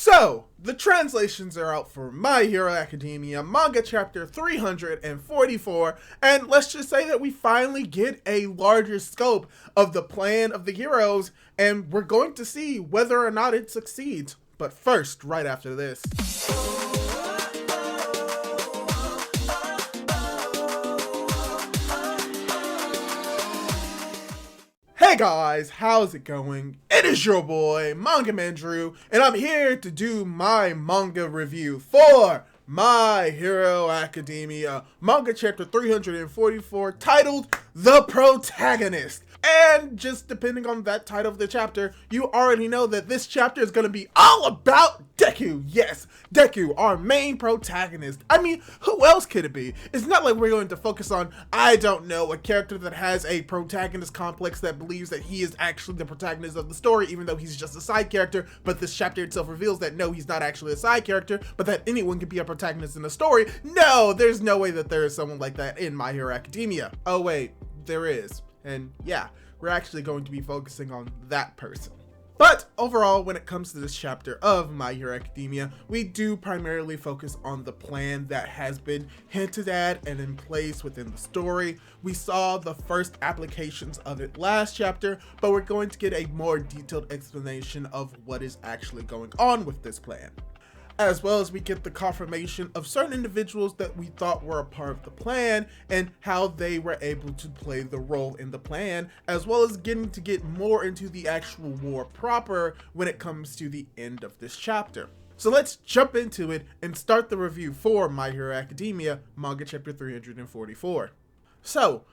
So, the translations are out for My Hero Academia, manga chapter 344, and let's just say that we finally get a larger scope of the plan of the heroes, and we're going to see whether or not it succeeds. But first, right after this. Hey guys, how's it going? It is your boy, Manga Man Drew, and I'm here to do my manga review for My Hero Academia, manga chapter 344, titled The Protagonist. And just depending on that title of the chapter, you already know that this chapter is going to be all about Deku. Yes, Deku, our main protagonist. I mean, who else could it be? It's not like we're going to focus on, I don't know, a character that has a protagonist complex that believes that he is actually the protagonist of the story, even though he's just a side character. But this chapter itself reveals that no, he's not actually a side character, but that anyone can be a protagonist in a story. No, there's no way that there is someone like that in My Hero Academia. Oh wait, there is. And yeah, we're actually going to be focusing on that person. But overall, when it comes to this chapter of My Hero Academia, we do primarily focus on the plan that has been hinted at and in place within the story. We saw the first applications of it last chapter, but we're going to get a more detailed explanation of what is actually going on with this plan, as well as we get the confirmation of certain individuals that we thought were a part of the plan and how they were able to play the role in the plan, as well as getting to get more into the actual war proper when it comes to the end of this chapter. So let's jump into it and start the review for My Hero Academia, manga chapter 344. So,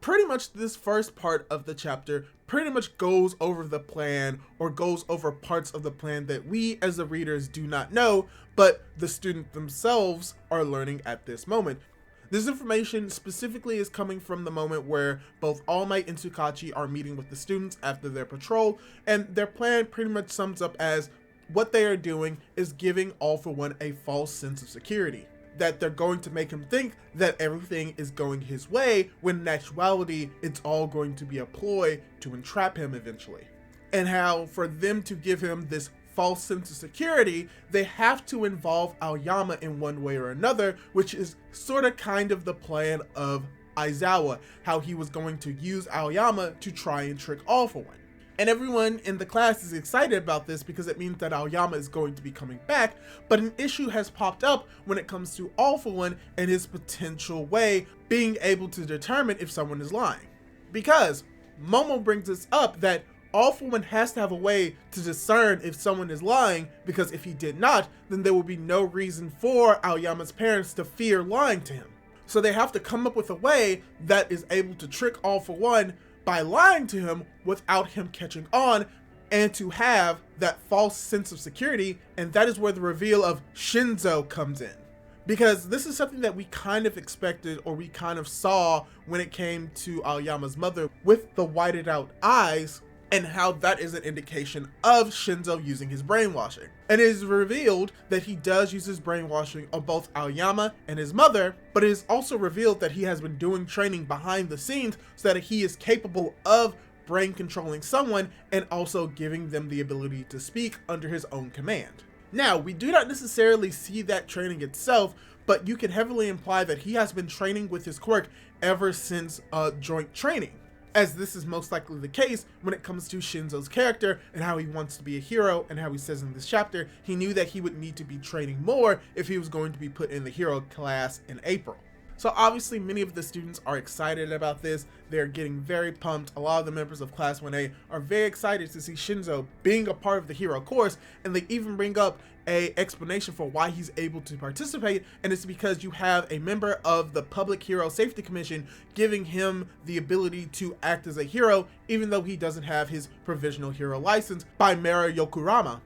pretty much this first part of the chapter pretty much goes over the plan, or goes over parts of the plan that we as the readers do not know, but the students themselves are learning at this moment. This information specifically is coming from the moment where both All Might and Tsukachi are meeting with the students after their patrol, and their plan pretty much sums up as what they are doing is giving All for One a false sense of security, that they're going to make him think that everything is going his way, when in actuality, it's all going to be a ploy to entrap him eventually. And how for them to give him this false sense of security, they have to involve Aoyama in one way or another, which is sort of kind of the plan of Aizawa, how he was going to use Aoyama to try and trick All for One. And everyone in the class is excited about this because it means that Aoyama is going to be coming back, but an issue has popped up when it comes to All for One and his potential way being able to determine if someone is lying. Because Momo brings us up that All for One has to have a way to discern if someone is lying, because if he did not, then there would be no reason for Aoyama's parents to fear lying to him. So they have to come up with a way that is able to trick All for One by lying to him without him catching on, and to have that false sense of security. And that is where the reveal of Shinso comes in, because this is something that we kind of expected, or we kind of saw when it came to Aoyama's mother with the whited out eyes, and how that is an indication of Shinso using his brainwashing. And it is revealed that he does use his brainwashing on both Aoyama and his mother, but it is also revealed that he has been doing training behind the scenes so that he is capable of brain controlling someone and also giving them the ability to speak under his own command. Now, we do not necessarily see that training itself, but you can heavily imply that he has been training with his quirk ever since joint training, as this is most likely the case when it comes to Shinso's character and how he wants to be a hero, and how he says in this chapter he knew that he would need to be training more if he was going to be put in the hero class in April. So obviously many of the students are excited about this. They're getting very pumped. A lot of the members of Class 1A are very excited to see Shinso being a part of the hero course, and they even bring up a explanation for why he's able to participate, and it's because you have a member of the Public Hero Safety Commission giving him the ability to act as a hero, even though he doesn't have his provisional hero license by Mara Yokurama.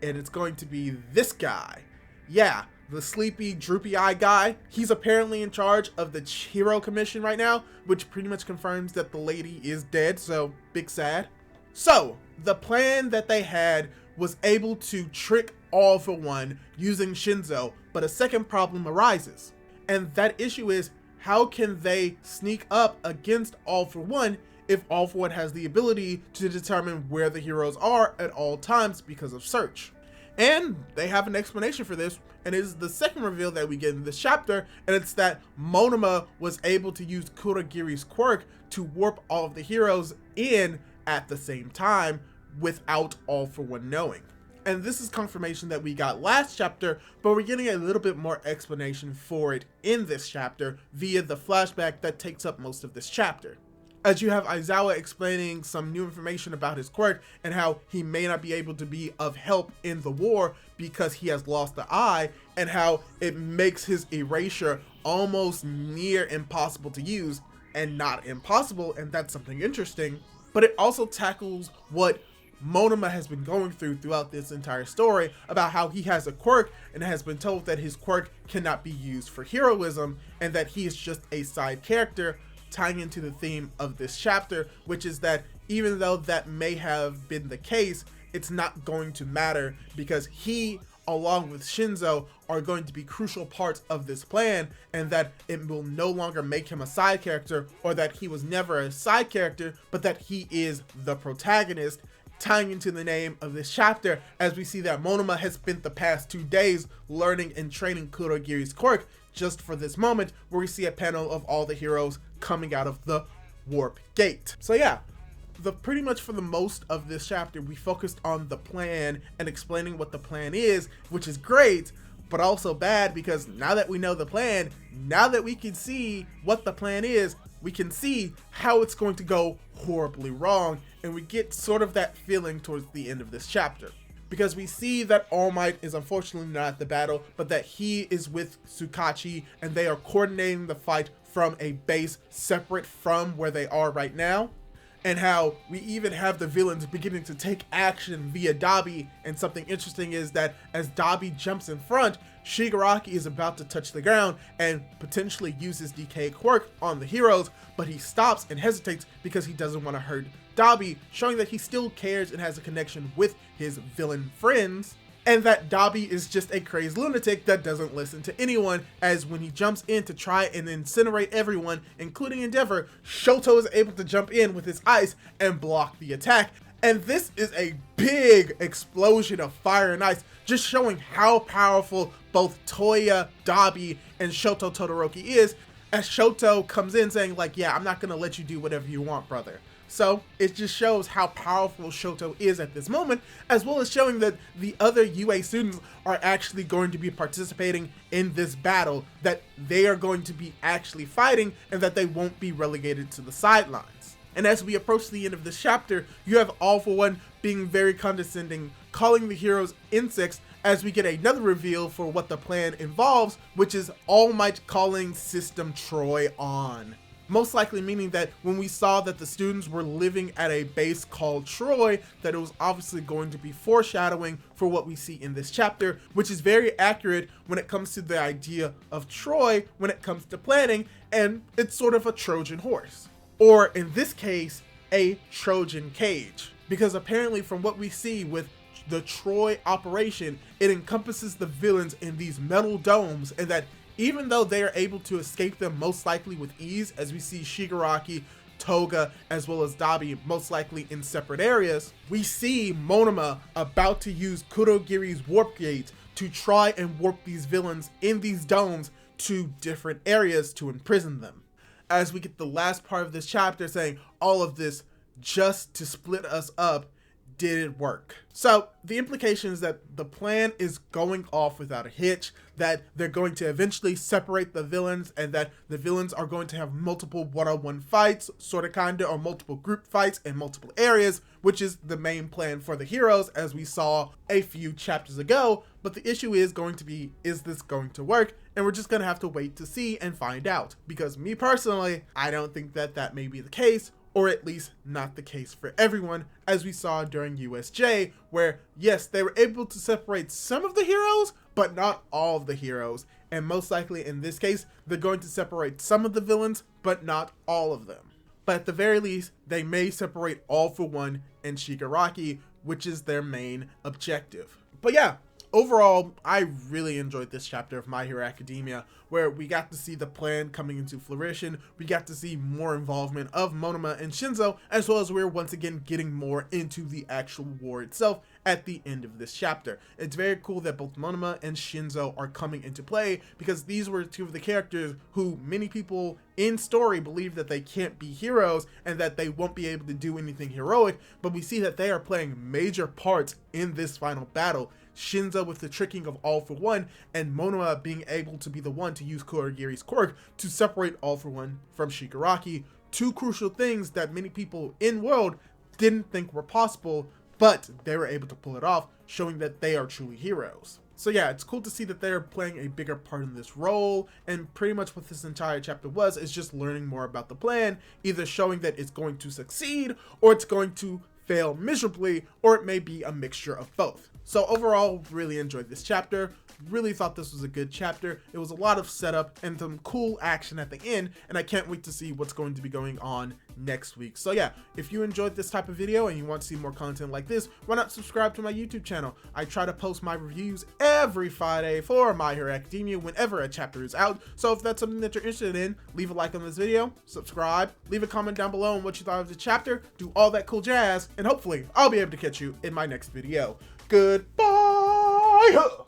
And it's going to be this guy. Yeah, the sleepy, droopy eye guy. He's apparently in charge of the Hero Commission right now, which pretty much confirms that the lady is dead, so big sad. So, the plan that they had was able to trick All for One using Shinso, but a second problem arises. And that issue is, how can they sneak up against All for One if All for One has the ability to determine where the heroes are at all times because of search? And they have an explanation for this, and it is the second reveal that we get in this chapter, and it's that Monoma was able to use Kurogiri's quirk to warp all of the heroes in at the same time without All For One knowing. And this is confirmation that we got last chapter, but we're getting a little bit more explanation for it in this chapter via the flashback that takes up most of this chapter. As you have Aizawa explaining some new information about his quirk and how he may not be able to be of help in the war because he has lost the eye, and how it makes his erasure almost near impossible to use, and not impossible, and that's something interesting. But it also tackles what Monoma has been going throughout this entire story about how he has a quirk and has been told that his quirk cannot be used for heroism and that he is just a side character, tying into the theme of this chapter, which is that even though that may have been the case, it's not going to matter because he, along with Shinso, are going to be crucial parts of this plan, and that it will no longer make him a side character, or that he was never a side character, but that he is the protagonist, tying into the name of this chapter, as we see that Monoma has spent the past 2 days learning and training Kurogiri's quirk just for this moment, where we see a panel of all the heroes coming out of the warp gate. So yeah, pretty much for the most of this chapter, we focused on the plan and explaining what the plan is, which is great, but also bad, because now that we know the plan, now that we can see what the plan is, we can see how it's going to go horribly wrong, and we get sort of that feeling towards the end of this chapter. Because we see that All Might is unfortunately not at the battle, but that he is with Tsukachi, and they are coordinating the fight from a base separate from where they are right now. And how we even have the villains beginning to take action via Dabi, and something interesting is that as Dabi jumps in front, Shigaraki is about to touch the ground and potentially use his DK quirk on the heroes, but he stops and hesitates because he doesn't want to hurt Dabi, showing that he still cares and has a connection with his villain friends, and that Dabi is just a crazed lunatic that doesn't listen to anyone, as when he jumps in to try and incinerate everyone, including Endeavor, Shoto is able to jump in with his ice and block the attack. And this is a big explosion of fire and ice, just showing how powerful both Toya, Dabi, and Shoto Todoroki is, as Shoto comes in saying like, yeah, I'm not gonna let you do whatever you want, brother. So it just shows how powerful Shoto is at this moment, as well as showing that the other UA students are actually going to be participating in this battle, that they are going to be actually fighting, and that they won't be relegated to the sidelines. And as we approach the end of this chapter, you have All For One being very condescending, calling the heroes insects, as we get another reveal for what the plan involves, which is All Might calling System Troy on. Most likely meaning that when we saw that the students were living at a base called Troy, that it was obviously going to be foreshadowing for what we see in this chapter, which is very accurate when it comes to the idea of Troy when it comes to planning, and it's sort of a Trojan horse. Or in this case, a Trojan cage. Because apparently from what we see with the Troy operation, it encompasses the villains in these metal domes, and that even though they are able to escape them most likely with ease, as we see Shigaraki, Toga, as well as Dabi most likely in separate areas, we see Monoma about to use Kurogiri's warp gate to try and warp these villains in these domes to different areas to imprison them. As we get the last part of this chapter saying all of this just to split us up, did it work? So the implication is that the plan is going off without a hitch, that they're going to eventually separate the villains, and that the villains are going to have multiple one-on-one fights, sorta kinda, or multiple group fights in multiple areas, which is the main plan for the heroes, as we saw a few chapters ago. But the issue is going to be, is this going to work? And we're just gonna have to wait to see and find out. Because me personally, I don't think that that may be the case, or at least not the case for everyone, as we saw during USJ, where yes, they were able to separate some of the heroes, but not all of the heroes. And most likely in this case, they're going to separate some of the villains, but not all of them. But at the very least, they may separate All For One and Shigaraki, which is their main objective. But yeah, overall, I really enjoyed this chapter of My Hero Academia, where we got to see the plan coming into fruition, we got to see more involvement of Monoma and Shinso, as well as we're once again getting more into the actual war itself, at the end of this chapter. It's very cool that both Monoma and Shinso are coming into play, because these were two of the characters who many people in story believe that they can't be heroes and that they won't be able to do anything heroic, but we see that they are playing major parts in this final battle. Shinso with the tricking of All For One, and Monoma being able to be the one to use Kurogiri's quirk to separate All For One from Shigaraki. Two crucial things that many people in world didn't think were possible, but they were able to pull it off, showing that they are truly heroes. So yeah, it's cool to see that they're playing a bigger part in this role, and pretty much what this entire chapter was is just learning more about the plan, either showing that it's going to succeed, or it's going to fail miserably, or it may be a mixture of both. So overall, really enjoyed this chapter. Really thought this was a good chapter. It was a lot of setup and some cool action at the end, and I can't wait to see what's going to be going on next week. So yeah, if you enjoyed this type of video and you want to see more content like this, why not subscribe to my YouTube channel? I try to post my reviews every Friday for My Hero Academia whenever a chapter is out. So if that's something that you're interested in, leave a like on this video, subscribe, leave a comment down below on what you thought of the chapter, do all that cool jazz, and hopefully I'll be able to catch you in my next video. Goodbye!